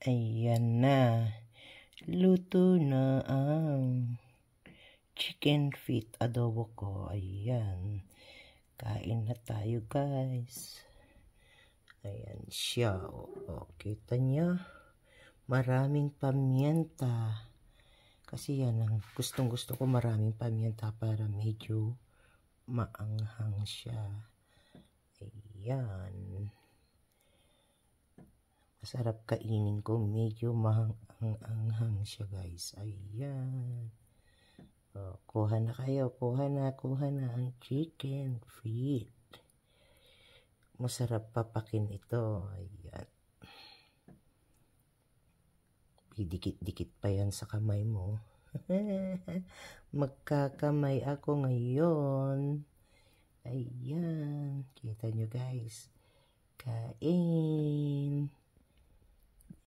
Ayan na. Luto na ang chicken feet adobo ko. Ayan. Kain na tayo, guys. Ayan siya. O, kita niya. Maraming paminta. Kasi yan ang gustong-gusto ko, maraming paminta para medyo maanghang siya. Ayan. Masarap kainin ko, medyo maanghang siya, guys. Ayan. O, kuha na kayo, kuha na ang chicken feet. Masarap papakin ito. Ayan. Dikit-dikit pa yan sa kamay mo. Magkakamay ako ngayon. Ayan. Kita nyo, guys. Kain.